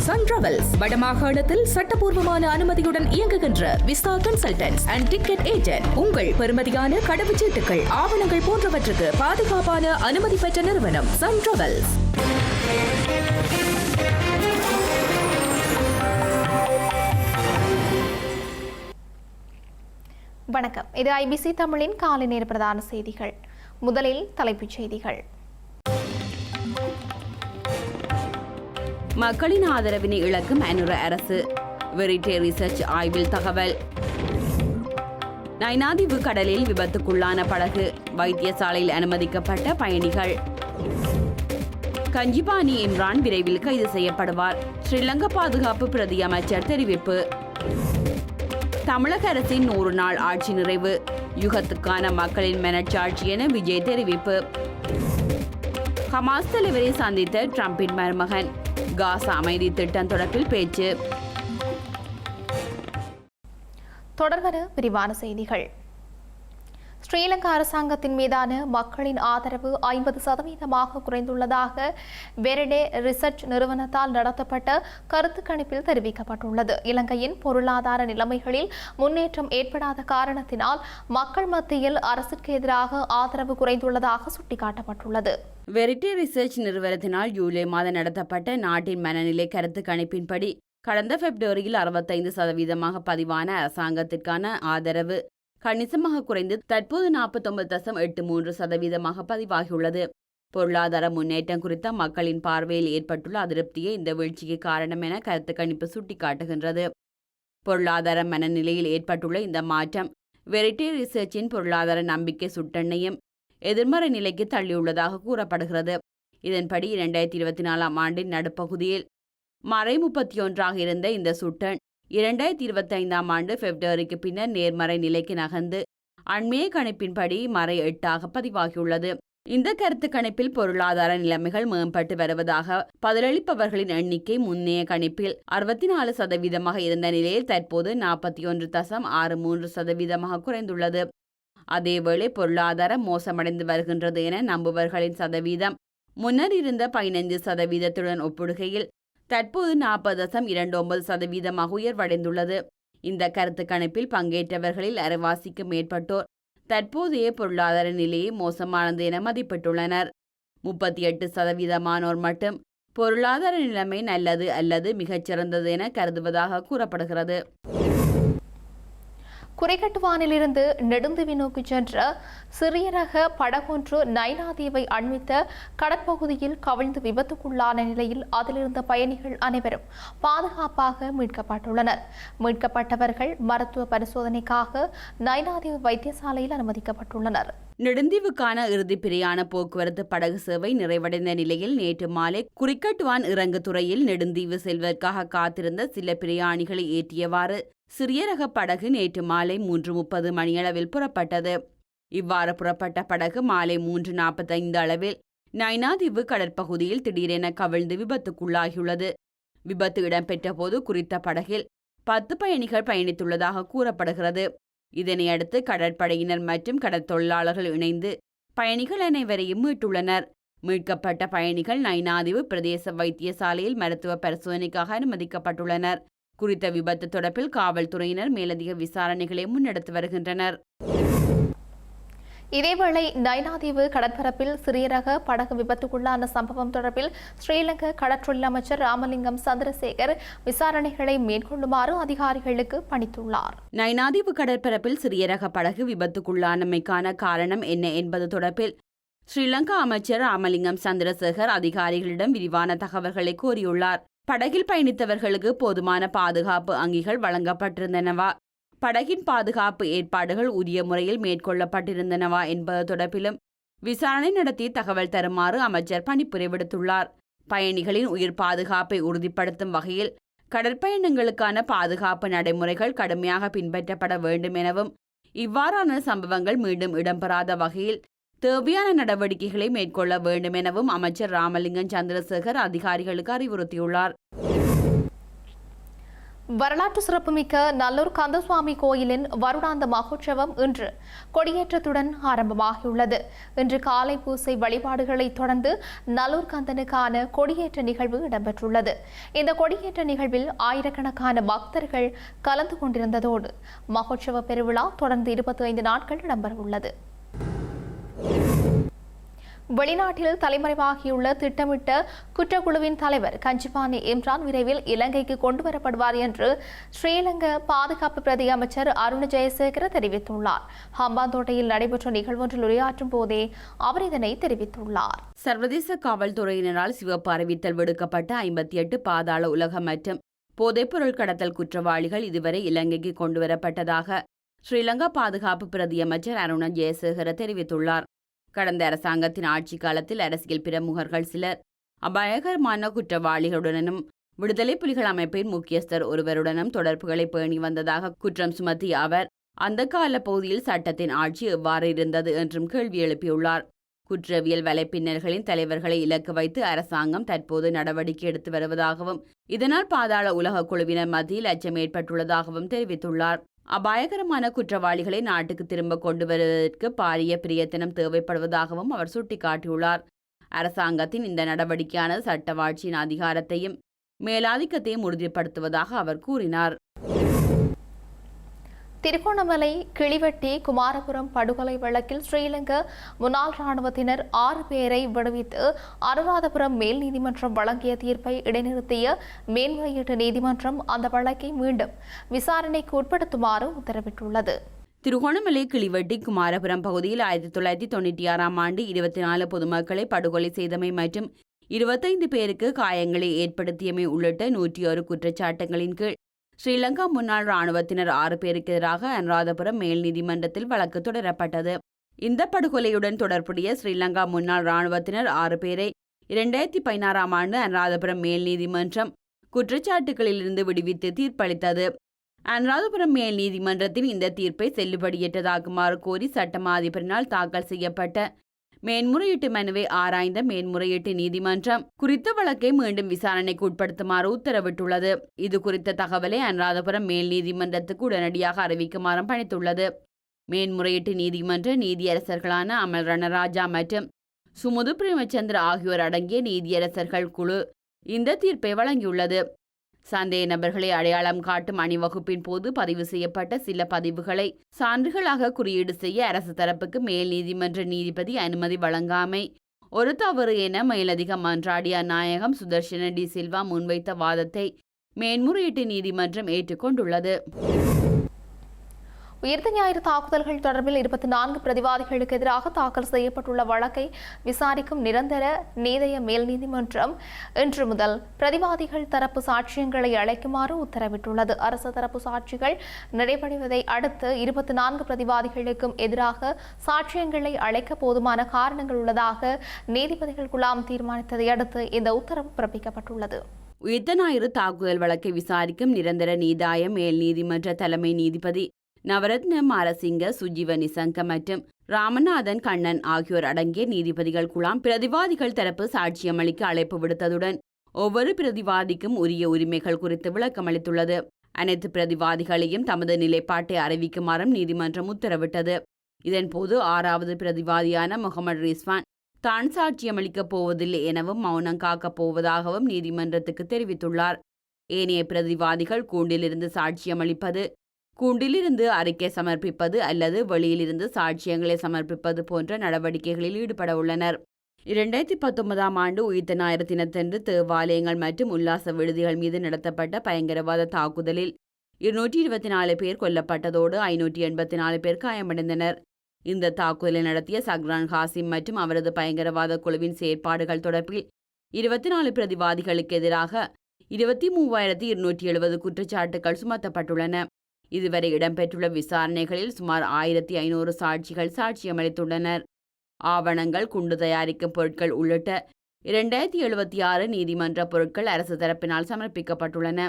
Sun travels வடமாகாணத்தில் சட்டபூர்வமான அனுமதியுடன் இயங்குகின்ற visa consultants and ticket agent. உங்கள் பெறுமதியான கடவுச்சீட்டுகள், ஆவணங்கள் போன்றவற்றுக்கு பாதுகாப்பான அனுமதி பெற்ற நிறுவனம் சன் டிராவல்ஸ். வணக்கம். இது ஐபிசி தமிழின் காலை நேர பிரதான செய்திகள். முதலில் தலைப்புச் செய்திகள். மக்களின் ஆதரவினை இழக்கும் அனுர அரசு, வெரிட்டே ரிசர்ச் ஆய்வில் தகவல். நைனாதீவு கடலில் விபத்துக்குள்ளான படகு, வைத்தியசாலையில் அனுமதிக்கப்பட்ட பயணிகள். கஞ்சிபானி இம்ரான் விரைவில் கைது செய்யப்படுவார், ஸ்ரீலங்கா பாதுகாப்பு பிரதி அமைச்சர் தெரிவிப்பு. தமிழக அரசின் 100 நாள் ஆட்சி நிறைவு, யுகத்துக்கான மக்களின் மனச்சாட்சி என விஜய் தெரிவிப்பு. ஹமாஸ் தலைவரை சந்தித்த டிரம்பின் மருமகன், காசா அமைதி திட்டம் தொடர்பில் பேச்சு. தொடர்வன விரிவான செய்திகள். ஸ்ரீலங்கா அரசாங்கத்தின் மீதான மக்களின் ஆதரவு 50% குறைந்துள்ளதாக வெரிடே ரிசர்ச் நிறுவனத்தால் நடத்தப்பட்ட கருத்து கணிப்பில் தெரிவிக்கப்பட்டுள்ளது. இலங்கையின் பொருளாதார நிலைமைகளில் முன்னேற்றம் ஏற்படாத காரணத்தினால் மக்கள் மத்தியில் அரசுக்கு எதிராக ஆதரவு குறைந்துள்ளதாக சுட்டிக்காட்டப்பட்டுள்ளது. வெரிட்டே ரிசர்ச் நிறுவனத்தினால் ஜூலை மாதம் நடத்தப்பட்ட நாட்டின் மனநிலை கருத்து கணிப்பின்படி கடந்த பிப்ரவரியில் 65% பதிவான அரசாங்கத்திற்கான ஆதரவு கணிசமாக குறைந்து தற்போது 49.83% பதிவாகியுள்ளது. பொருளாதார முன்னேற்றம் குறித்த மக்களின் பார்வையில் ஏற்பட்டுள்ள அதிருப்தியே இந்த வீழ்ச்சிக்கு காரணம் என கருத்து கணிப்பு சுட்டிக்காட்டுகின்றது. பொருளாதார மனநிலையில் ஏற்பட்டுள்ள இந்த மாற்றம் வெரிட்டே ரிசர்ச்சின் பொருளாதார நம்பிக்கை சுட்டெண்ணையும் எதிர்மறை நிலைக்கு தள்ளியுள்ளதாக கூறப்படுகிறது. இதன்படி 2024 ஆண்டின் நடுப்பகுதியில் மறை 31 இருந்த இந்த சுட்டன் 2025 ஆண்டு பிப்ரவரிக்கு பின்னர் நேர்மறை நிலைக்கு நகர்ந்து அண்மைய கணிப்பின்படி மறை 8 பதிவாகியுள்ளது. இந்த கருத்து கணிப்பில் பொருளாதார நிலைமைகள் மேம்பட்டு வருவதாக பதிலளிப்பவர்களின் எண்ணிக்கை முன்னைய கணிப்பில் 64% இருந்த நிலையில் தற்போது 41.63% குறைந்துள்ளது. அதேவேளை பொருளாதாரம் மோசமடைந்து வருகின்றது என நம்புவர்களின் சதவீதம் முன்னர் இருந்த 15% ஒப்பிடுகையில் தற்போது 40.29% உயர்வடைந்துள்ளது. இந்த கருத்து கணிப்பில் பங்கேற்றவர்களில் அரைவாசிக்கு மேற்பட்டோர் தற்போதைய பொருளாதார நிலையை மோசமானது என மதிப்பிட்டுள்ளனர். 38% மட்டும் பொருளாதார நிலைமை நல்லது அல்லது மிகச்சிறந்தது என கருதுவதாக கூறப்படுகிறது. குறைகட்டுவானிலிருந்து நெடுந்தீவை நோக்கி சென்ற சிறிய ரக படகொன்று நைனாதீவை அண்மித்த கடற்பகுதியில் கவிழ்ந்து விபத்துக்குள்ளான நிலையில் அதிலிருந்த பயணிகள் அனைவரும் பாதுகாப்பாக மீட்கப்பட்டுள்ளனர். மீட்கப்பட்டவர்கள் மருத்துவ பரிசோதனைக்காக நைனாதீவு வைத்தியசாலையில் அனுமதிக்கப்பட்டுள்ளனர். நெடுந்தீவுக்கான இறுதி பிரியான போக்குவரத்து படகு சேவை நிறைவடைந்த நிலையில் நேற்று மாலை குறிக்கட்டுவான் இறங்கு துறையில் நெடுந்தீவு செல்வதற்காக காத்திருந்த சில பிரயாணிகளை ஏற்றியவாறு சிறிய ரக படகு நேற்று மாலை 3:30 மணியளவில் புறப்பட்டது. இவ்வாறு புறப்பட்ட படகு மாலை 3:45 அளவில் நைனாதீவு கடற்பகுதியில் திடீரென கவிழ்ந்து விபத்துக்குள்ளாகியுள்ளது. விபத்து இடம்பெற்ற போது குறித்த படகில் 10 பயணிகள் பயணித்துள்ளதாக கூறப்படுகிறது. இதனையடுத்து கடற்படையினர் மற்றும் கடற்தொழிலாளர்கள் இணைந்து பயணிகள் அனைவரையும் மீட்டுள்ளனர். மீட்கப்பட்ட பயணிகள் நைனாதீவு பிரதேச வைத்தியசாலையில் மருத்துவ பரிசோதனைக்காக அனுமதிக்கப்பட்டுள்ளனர். குறித்த விபத்து தொடர்பில் காவல்துறையினர் மேலதிக விசாரணைகளை முன்னெடுத்து வருகின்றனர். இதேவேளை நைனாதீவு கடற்பரப்பில் சிறிய ரக படகு விபத்துக்குள்ளான சம்பவம் தொடர்பில் ஸ்ரீலங்கா கடற்றொழில் அமைச்சர் ராமலிங்கம் சந்திரசேகர் விசாரணைகளை மேற்கொள்ளுமாறு அதிகாரிகளுக்கு பணித்துள்ளார். நைனாதீவு கடற்பரப்பில் சிறிய ரக படகு விபத்துக்குள்ளானமைக்கான காரணம் என்ன என்பது தொடர்பில் ஸ்ரீலங்கா அமைச்சர் ராமலிங்கம் சந்திரசேகர் அதிகாரிகளிடம் விரிவான தகவல்களை கோரியுள்ளார். படகில் பயணித்தவர்களுக்கு போதுமான பாதுகாப்பு அங்கிகள் வழங்கப்பட்டிருந்தனவா, படகின் பாதுகாப்பு ஏற்பாடுகள் உரிய முறையில் மேற்கொள்ளப்பட்டிருந்தனவா என்பது தொடர்பிலும் விசாரணை நடத்தி தகவல் தருமாறு அமைச்சர் பணிப்புரை விடுத்துள்ளார். பயணிகளின் உயிர் பாதுகாப்பை உறுதிப்படுத்தும் வகையில் கடற்பயணங்களுக்கான பாதுகாப்பு நடைமுறைகள் கடுமையாக பின்பற்றப்பட வேண்டும் எனவும் இவ்வாறான சம்பவங்கள் மீண்டும் இடம்பெறாத வகையில் தேவையான நடவடிக்கைகளை மேற்கொள்ள வேண்டும் எனவும் அமைச்சர் ராமலிங்கம் சந்திரசேகர் அதிகாரிகளுக்கு அறிவுறுத்தியுள்ளார். வரலாற்று சிறப்புமிக்க நல்லூர் கந்தசுவாமி கோயிலின் வருடாந்த மகோற்சவம் இன்று கொடியேற்றத்துடன் ஆரம்பமாகியுள்ளது. இன்று காலை பூசை வழிபாடுகளை தொடர்ந்து நல்லூர் கந்தனுக்கான கொடியேற்ற நிகழ்வு இடம்பெற்றுள்ளது. இந்த கொடியேற்ற நிகழ்வில் ஆயிரக்கணக்கான பக்தர்கள் கலந்து கொண்டிருந்ததோடு மகோற்சவ பெருவிழா தொடர்ந்து 25 நாட்கள் இடம்பெறவுள்ளது. வெளிநாட்டில் தலைமறைவாகியுள்ள திட்டமிட்ட குற்றக்குழுவின் தலைவர் கஞ்சிபானி இம்ரான் விரைவில் இலங்கைக்கு கொண்டுவரப்படுவார் என்று ஸ்ரீலங்கா பாதுகாப்பு பிரதி அமைச்சர் அருண் ஜெயசேகர தெரிவித்துள்ளார். ஹம்பாந்தோட்டையில் நடைபெற்ற நிகழ்வொன்றில் உரையாற்றும் போதே அவர் இதனை தெரிவித்துள்ளார். சர்வதேச காவல்துறையினரால் சிவப்பு அறிவித்தல் விடுக்கப்பட்ட 58 பாதாள உலக மற்றும் போதைப்பொருள் கடத்தல் குற்றவாளிகள் இதுவரை இலங்கைக்கு கொண்டுவரப்பட்டதாக ஸ்ரீலங்கா பாதுகாப்பு பிரதி அமைச்சர் அருண் ஜெயசேகர தெரிவித்துள்ளார். கடந்த அரசாங்கத்தின் ஆட்சி காலத்தில் அரசியல் பிரமுகர்கள் சிலர் அபாயகரமான குற்றவாளிகளுடனும் விடுதலை புலிகள் அமைப்பின் முக்கியஸ்தர் ஒருவருடனும் தொடர்புகளை பேணி வந்ததாக குற்றம் சுமத்திய அவர் அந்த கால பகுதியில் சட்டத்தின் ஆட்சி எவ்வாறு இருந்தது என்றும் கேள்வி எழுப்பியுள்ளார். குற்றவியல் வலைப்பின்னர்களின் தலைவர்களை இலக்கு வைத்து அரசாங்கம் தற்போது நடவடிக்கை எடுத்து வருவதாகவும் இதனால் பாதாள உலக குழுவினர் மத்தியில் அச்சம் ஏற்பட்டுள்ளதாகவும் தெரிவித்துள்ளார். அபாயகரமான குற்றவாளிகளை நாட்டுக்கு திரும்ப கொண்டு வருவதற்கு பாரிய பிரயத்தனம் தேவைப்படுவதாகவும் அவர் சுட்டிக்காட்டியுள்ளார். அரசாங்கத்தின் இந்த நடவடிக்கையானது சட்டவாட்சியின் அதிகாரத்தையும் மேலாதிக்கத்தையும் உறுதிப்படுத்துவதாக அவர் கூறினார். திருகோணமலை கிளிவெட்டி குமாரபுரம் படுகொலை வழக்கில் ஸ்ரீலங்கா முன்னாள் ராணுவத்தினர் 6 பேரை விடுவித்து அனுராதபுரம் மேல் நீதிமன்றம் வழங்கிய தீர்ப்பை இடைநிறுத்திய மேன்முறையீட்டு நீதிமன்றம் அந்த வழக்கை மீண்டும் விசாரணைக்கு உட்படுத்துமாறு உத்தரவிட்டுள்ளது. திருகோணமலை கிளிவெட்டி குமாரபுரம் பகுதியில் 1996ஆம் ஆண்டு 24 பொதுமக்களை படுகொலை செய்தமை மற்றும் 25 பேருக்கு காயங்களை ஏற்படுத்தியமை உள்ளிட்ட 101 குற்றச்சாட்டுகளின் கீழ் ஸ்ரீலங்கா முன்னாள் ராணுவத்தினர் 6 பேருக்கு எதிராக அனுராதபுரம் மேல் நீதிமன்றத்தில் வழக்கு தொடரப்பட்டது. இந்த படுகொலையுடன் தொடர்புடைய ஸ்ரீலங்கா முன்னாள் ராணுவத்தினர் 6 பேரை 2016ஆம் ஆண்டு அனுராதபுரம் மேல் நீதிமன்றம் குற்றச்சாட்டுகளிலிருந்து விடுவித்து தீர்ப்பளித்தது. அனுராதபுரம் மேல் நீதிமன்றத்தின் இந்த தீர்ப்பை செல்லுபடியற்றதாக்குமாறு கோரி சட்டமா அதிபரினால் தாக்கல் செய்யப்பட்ட மேன்முறையீட்டு மனுவை ஆராய்ந்த மேன்முறையீட்டு நீதிமன்றம் குறித்த வழக்கை மீண்டும் விசாரணைக்கு உட்படுத்துமாறு உத்தரவிட்டுள்ளது. இது குறித்த தகவலை அனுராதபுரம் மேல் நீதிமன்றத்துக்கு உடனடியாக அறிவிக்குமாறும் பணித்துள்ளது. மேன்முறையீட்டு நீதிமன்ற நீதியரசர்களான அமல் ரணராஜா மற்றும் சுமுது பிரேமச்சந்திர ஆகியோர் அடங்கிய நீதியரசர்கள் குழு இந்த தீர்ப்பை வழங்கியுள்ளது. சந்தேக நபர்களை அடையாளம் காட்டும் அணிவகுப்பின் போது பதிவு செய்யப்பட்ட சில பதிவுகளை சான்றுகளாக குறியீடு செய்ய அரசு தரப்புக்கு மேல் நீதிமன்ற நீதிபதி அனுமதி வழங்காமை ஒரு தவறு என மேலதிக மன்றாடிய நாயகம் சுதர்ஷன டி சில்வா முன்வைத்த வாதத்தை மேன்முறையீட்டு நீதிமன்றம் ஏற்றுக்கொண்டுள்ளது. உயிர்த்த ஞாயிறு தாக்குதல்கள் தொடர்பில் 24 பிரதிவாதிகளுக்கு எதிராக தாக்கல் செய்யப்பட்டுள்ள வழக்கை விசாரிக்கும் நிரந்தர நீதய மேல் நீதிமன்றம் இன்று முதல் பிரதிவாதிகள் தரப்பு சாட்சியங்களை அழைக்குமாறு உத்தரவிட்டுள்ளது. அரசு தரப்பு சாட்சிகள் நிறைவடைவதை அடுத்து 24 பிரதிவாதிகளுக்கும் எதிராக சாட்சியங்களை அழைக்க போதுமான காரணங்கள் உள்ளதாக நீதிபதிகள் குழாம் தீர்மானித்ததை அடுத்து இந்த உத்தரவு பிறப்பிக்கப்பட்டுள்ளது. உயிர்த்த ஞாயிறு தாக்குதல் வழக்கை விசாரிக்கும் நிரந்தர நீதாய மேல் நீதிமன்ற தலைமை நீதிபதி நவரத்ன மாரசிங்க, சுஜீவ நிசங்க மற்றும் ராமநாதன் கண்ணன் ஆகியோர் அடங்கிய நீதிபதிகள் குழாம் பிரதிவாதிகள் தரப்பு சாட்சியமளிக்க அழைப்பு விடுத்ததுடன் ஒவ்வொரு பிரதிவாதிக்கும் உரிய உரிமைகள் குறித்து விளக்கமளித்துள்ளது. அனைத்து பிரதிவாதிகளையும் தமது நிலைப்பாட்டை அறிவிக்குமாறும் நீதிமன்றம் உத்தரவிட்டது. இதன்போது 6வது பிரதிவாதியான முகமது ரிஸ்வான் தான் சாட்சியமளிக்கப் போவதில்லை எனவும் மௌனம் காக்கப் போவதாகவும் நீதிமன்றத்துக்கு தெரிவித்துள்ளார். ஏனைய பிரதிவாதிகள் கூண்டிலிருந்து சாட்சியமளிப்பது, கூண்டிலிருந்து அறிக்கை சமர்ப்பிப்பது அல்லது வெளியிலிருந்து சாட்சியங்களை சமர்ப்பிப்பது போன்ற நடவடிக்கைகளில் ஈடுபட உள்ளனர். 2019ஆம் ஆண்டு உயிர்த்த ஞாயிறு தினத்தன்று தேவாலயங்கள் மற்றும் உல்லாச விடுதிகள் மீது நடத்தப்பட்ட பயங்கரவாத தாக்குதலில் 224 பேர் கொல்லப்பட்டதோடு 584 பேர் காயமடைந்தனர். இந்த தாக்குதலை நடத்திய சக்ரான் ஹாசிம் மற்றும் அவரது பயங்கரவாத குழுவின் செயற்பாடுகள் தொடர்பில் 24 பிரதிவாதிகளுக்கு எதிராக 23,270 குற்றச்சாட்டுகள் சுமத்தப்பட்டுள்ளன. இதுவரை இடம்பெற்றுள்ள விசாரணைகளில் சுமார் 1,500 சாட்சிகள் சாட்சியமளித்துள்ளனர். ஆவணங்கள், குண்டு தயாரிக்கும் பொருட்கள் உள்ளிட்ட 2076 நீதிமன்ற பொருட்கள் அரசு தரப்பினால் சமர்ப்பிக்கப்பட்டுள்ளன.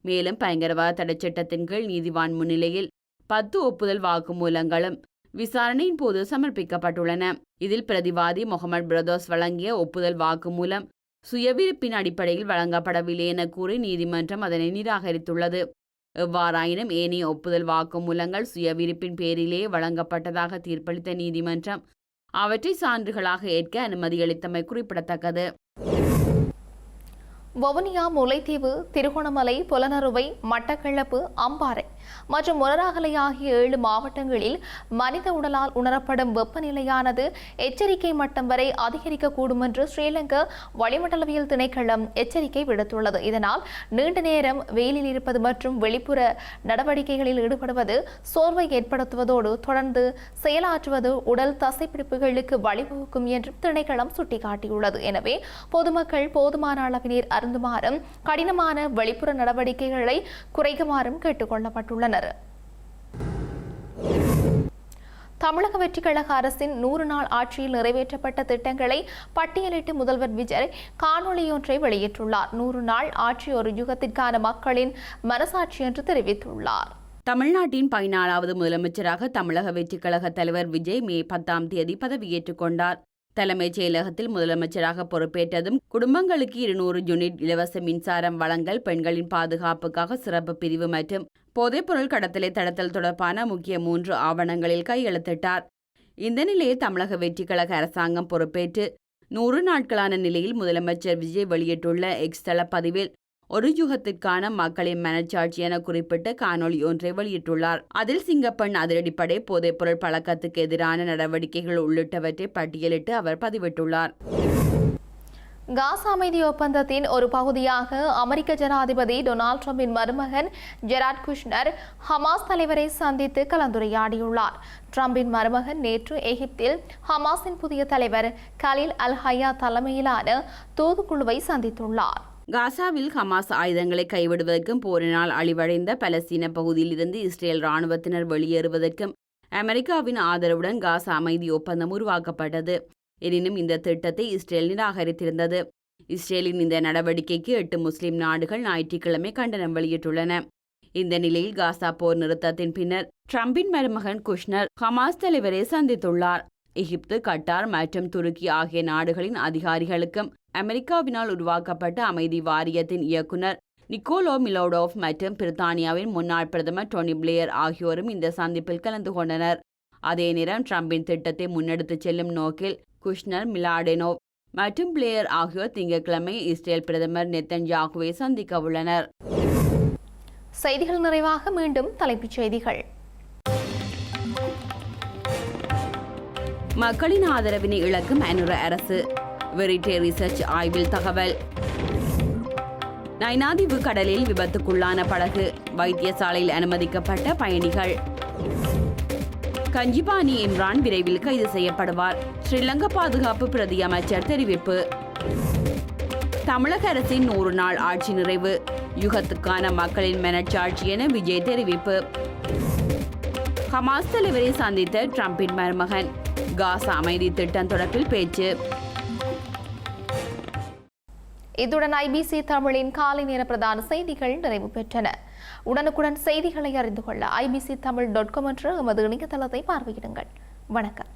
மேலும் பயங்கரவாத தடைச்சட்டத்தின் கீழ் நீதிவான் முன்னிலையில் 10 ஒப்புதல் வாக்குமூலங்களும் விசாரணையின் போது சமர்ப்பிக்கப்பட்டுள்ளன. இதில் பிரதிவாதி முகமது பிரதோஸ் வழங்கிய ஒப்புதல் வாக்குமூலம் சுயவிருப்பின் அடிப்படையில் வழங்கப்படவில்லை என கூறி நீதிமன்றம் அதனை நிராகரித்துள்ளது. எவ்வாறாயினும் ஏனைய ஒப்புதல் வாக்குமூலங்கள் சுயவிருப்பின் பேரிலேயே வழங்கப்பட்டதாக தீர்ப்பளித்த நீதிமன்றம் அவற்றை சான்றுகளாக ஏற்க அனுமதியளித்தமை குறிப்பிடத்தக்கது. வவுனியா, முல்லைத்தீவு, திருகோணமலை, புலனறுவை, மட்டக்களப்பு, அம்பாறை மற்றும் மொனராகலை ஆகிய 7 மாவட்டங்களில் மனித உடலால் உணரப்படும் வெப்பநிலையானது எச்சரிக்கை மட்டம் வரை அதிகரிக்கக்கூடும் என்று ஸ்ரீலங்கா வளிமண்டலவியல் திணைக்களம் எச்சரிக்கை விடுத்துள்ளது. இதனால் நீண்ட நேரம் வெயிலில் இருப்பது மற்றும் வெளிப்புற நடவடிக்கைகளில் ஈடுபடுவது சோர்வை ஏற்படுத்துவதோடு தொடர்ந்து செயலாற்றுவது உடல் தசைப்பிடிப்புகளுக்கு வழிவகுக்கும் என்றும் திணைக்களம் சுட்டிக்காட்டியுள்ளது. எனவே பொதுமக்கள் போதுமான அளவு நீர் அருந்துமாறும் கடினமான வெளிப்புற நடவடிக்கைகளை குறைக்குமாறும் கேட்டுக் கொள்ளப்பட்டுள்ளனர். தமிழக வெற்றிக் கழக அரசின் 100 நாள் ஆட்சியில் நிறைவேற்றப்பட்ட திட்டங்களை பட்டியலிட்டு முதல்வர் விஜய் காணொலியொன்றை வெளியிட்டுள்ளார். 100 நாள் ஆட்சி ஒரு யுகத்திற்கான மக்களின் மனசாட்சி என்று தெரிவித்துள்ளார். தமிழ்நாட்டின் 14வது முதலமைச்சராக தமிழக வெற்றிக் கழக தலைவர் விஜய் மே 10ஆம் தேதி பதவியேற்றுக் கொண்டார். தலைமைச் செயலகத்தில் முதலமைச்சராக பொறுப்பேற்றதும் குடும்பங்களுக்கு 200 யூனிட் இலவச மின்சாரம் வழங்கல், பெண்களின் பாதுகாப்புக்காக சிறப்பு பிரிவு மற்றும் போதைப்பொருள் கடத்தலை தடுத்தல் தொடர்பான முக்கிய 3 ஆவணங்களில் கையெழுத்திட்டார். இந்த நிலையில் தமிழக வெற்றிக் கழக அரசாங்கம் பொறுப்பேற்று 100 நாட்களான நிலையில் முதலமைச்சர் விஜய் வெளியிட்டுள்ள எக்ஸ் தள பதிவில் ஒரு யுகத்திற்கான மக்களின் மனச்சாட்சி என குறிப்பிட்ட காணொலி ஒன்றை வெளியிட்டுள்ளார். அதில் சிங்கப்பெண் அதிரடிப்படை, போதைப்பொருள் பழக்கத்துக்கு எதிரான நடவடிக்கைகள் உள்ளிட்டவற்றை பட்டியலிட்டு அவர் பதிவிட்டுள்ளார். காசா அமைதி ஒப்பந்தத்தின் ஒரு பகுதியாக அமெரிக்க ஜனாதிபதி டொனால்ட் ட்ரம்பின் மருமகன் ஜெராட் குஷ்னர் ஹமாஸ் தலைவரை சந்தித்து கலந்துரையாடியுள்ளார். ட்ரம்பின் மருமகன் நேற்று எகிப்தில் ஹமாஸின் புதிய தலைவர் கலீல் அல் ஹயா தலைமையிலான தூதுக்குழுவை சந்தித்துள்ளார். காசாவில் ஹமாஸ் ஆயுதங்களை கைவிடுவதற்கும் போரினால் அழிவடைந்த பலஸ்தீன பகுதியில் இருந்து இஸ்ரேல் இராணுவத்தினர் வெளியேறுவதற்கும் அமெரிக்காவின் ஆதரவுடன் காசா அமைதி ஒப்பந்தம் உருவாக்கப்பட்டது. எனினும் இந்த திட்டத்தை இஸ்ரேல் நிராகரித்திருந்தது. இஸ்ரேலின் இந்த நடவடிக்கைக்கு 8 முஸ்லிம் நாடுகள் ஞாயிற்றுக்கிழமை கண்டனம் வெளியிட்டுள்ளன. இந்த நிலையில் காசா போர் நிறுத்தத்தின் பின்னர் ட்ரம்பின் மருமகன் குஷ்னர் ஹமாஸ் தலைவரை சந்தித்துள்ளார். எகிப்து, கட்டார் மற்றும் துருக்கி ஆகிய நாடுகளின் அதிகாரிகளுக்கும் அமெரிக்காவினால் உருவாக்கப்பட்ட அமைதி வாரியத்தின் இயக்குனர் நிக்கோலோ மிலோடோவ் மற்றும் பிரித்தானியாவின் முன்னாள் பிரதமர் டோனி பிளேயர் ஆகியோரும் இந்த சந்திப்பில் கலந்து கொண்டனர். அதே நேரம் ட்ரம்பின் திட்டத்தை முன்னெடுத்துச் செல்லும் நோக்கில் குஷ்னர், மிலாடெனோவ் மற்றும் பிளேயர் ஆகியோர் திங்கட்கிழமை இஸ்ரேல் பிரதமர் நெத்தன்யாகுவை சந்திக்க உள்ளனர். செய்திகள் நிறைவாக மீண்டும் தலைப்புச் செய்திகள். மக்களின் ஆதரவினை இழக்கும் அனுர அரசு, வெரிட்டே ரிசர்ச் ஆய்வில் தகவல். நைனாதீவு கடலில் விபத்துக்குள்ளான படகு, வைத்தியசாலையில் அனுமதிக்கப்பட்ட பயணிகள். கஞ்சிபானி இம்ரான் விரைவில் கைது செய்யப்படுவார், ஸ்ரீலங்கா பாதுகாப்பு பிரதி அமைச்சர் தெரிவிப்பு. தமிழக அரசின் 100 நாள் ஆட்சி நிறைவு, யுகத்துக்கான மக்களின் மனச்சாட்சி என விஜய் தெரிவிப்பு. ஹமாஸ் தலைவரை சந்தித்த ட்ரம்பின் மருமகன், காசா அமைதி திட்டம் தொடர்பில் பேச்சு. இத்துடன் IBC தமிழின் காலை நேர பிரதான செய்திகள் நிறைவு பெற்றன. உடனுக்குடன் செய்திகளை அறிந்து கொள்ள IBCTamil.com என்ற எமது இணையதளத்தை பார்வையிடுங்கள். வணக்கம்.